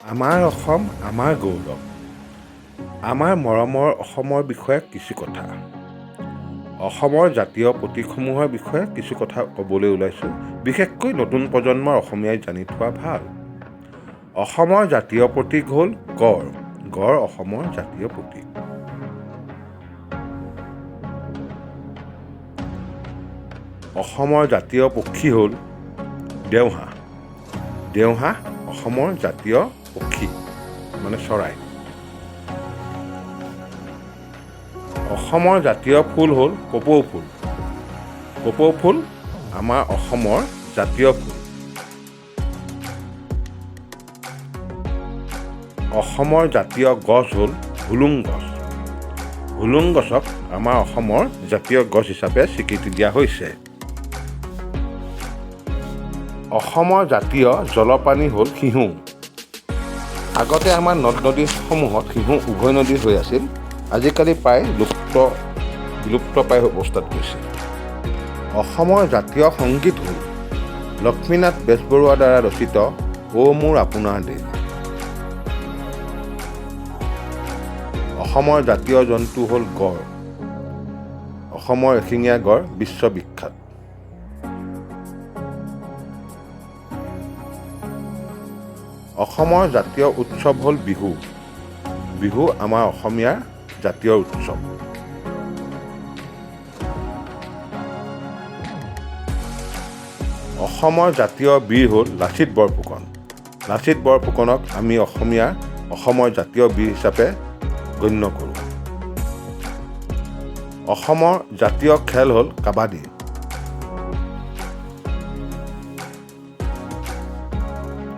আমাৰ অসম আমাৰ গৌৰৱ। আমাৰ মৰমৰ অসমৰ বিষয়ে কিছু কথা। অসমৰ জাতীয় প্ৰতীকসমূহৰ বিষয়ে কিছু কথা ক'বলৈ ওলাইছোঁ। বিশেষকৈ নতুন প্ৰজন্মৰ অসমীয়াই জানি থোৱা ভাল। অসমৰ জাতীয় প্ৰতীক হ'ল গড়। গড় অসমৰ জাতীয় প্ৰতীক। অসমৰ জাতীয় পক্ষী হ'ল দেওহাঁহ। দেওহাঁহ অসমৰ জাতীয় পক্ষী মানে চৰাই। অসমৰ জাতীয় ফুল হ'ল কপৌ ফুল। কপৌ ফুল আমাৰ অসমৰ জাতীয় ফুল। অসমৰ জাতীয় গছ হ'ল হুলুং গছ। হুলুং গছক আমাৰ অসমৰ জাতীয় গছ হিচাপে স্বীকৃতি দিয়া হৈছে। অসমৰ জাতীয় জলপ্ৰাণী হ'ল শিহু। আগতে আমাৰ নদ নদীসমূহত শিহু উভৈনদী হৈ আছিল। আজিকালি প্ৰায় বিলুপ্তপ্ৰায় অৱস্থাত গৈছে। অসমৰ জাতীয় সংগীত হ'ল লক্ষ্মীনাথ বেজবৰুৱাৰ দ্বাৰা ৰচিত অ মোৰ আপোনাৰ দেশ। অসমৰ জাতীয় জন্তু হ'ল গড়। অসমৰ এশিঙীয়া গড় বিশ্ববিখ্যাত। অসমৰ জাতীয় উৎসৱ হ'ল বিহু। বিহু আমাৰ অসমীয়াৰ জাতীয় উৎসৱ। অসমৰ জাতীয় বীৰ হ'ল লাচিত বৰফুকন। লাচিত বৰফুকনক আমি অসমৰ জাতীয় বীৰ হিচাপে গণ্য কৰোঁ। অসমৰ জাতীয় খেল হ'ল কাবাডী।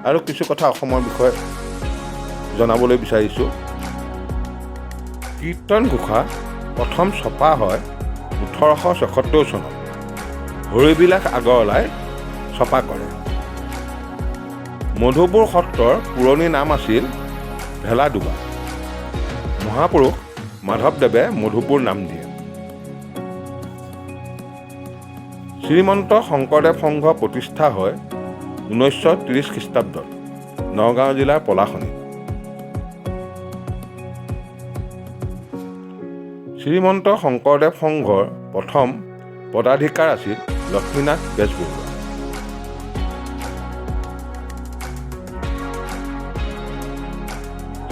আৰু কিছু কথা অসমৰ বিষয়ে জনাবলৈ বিচাৰিছোঁ। কীৰ্তন ঘোষা প্ৰথম ছপা হয় 1876 চনত। হৰিবিলাস আগৰৱালাই ছপা কৰে। মধুপুৰ সত্ৰৰ পুৰণি নাম আছিল ভেলাডোবা। মহাপুৰুষ মাধৱদেৱে মধুপুৰ নাম দিয়ে। শ্ৰীমন্ত শংকৰদেৱ সংঘ প্ৰতিষ্ঠা হয় 1930 খ্ৰীষ্টাব্দত নগাঁও জিলাৰ পলাশনীত। শ্ৰীমন্ত শংকৰদেৱ সংঘৰ প্ৰথম পদাধিকাৰ আছিল লক্ষ্মীনাথ বেজবৰুৱা।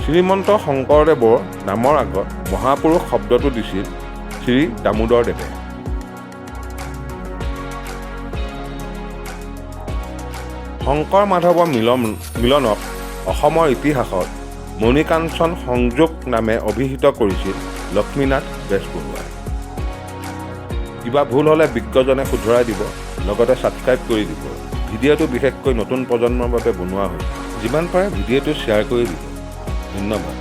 শ্ৰীমন্ত শংকৰদেৱৰ নামৰ আগত মহাপুৰুষ শব্দটো দিছিল শ্ৰী দামোদৰদেৱে। শংকৰ মাধৱৰ মিলনক অসমৰ ইতিহাসত মণিকাঞ্চন সংযোগ নামে অভিহিত কৰিছিল লক্ষ্মীনাথ বেজবৰুৱাই। কিবা ভুল হ'লে বিজ্ঞজনে শুধৰাই দিব, লগতে ছাবস্ক্ৰাইব কৰি দিব। ভিডিঅ'টো বিশেষকৈ নতুন প্ৰজন্মৰ বাবে বনোৱা হৈছে। যিমান পাৰে ভিডিঅ'টো শ্বেয়াৰ কৰি দিব। ধন্যবাদ।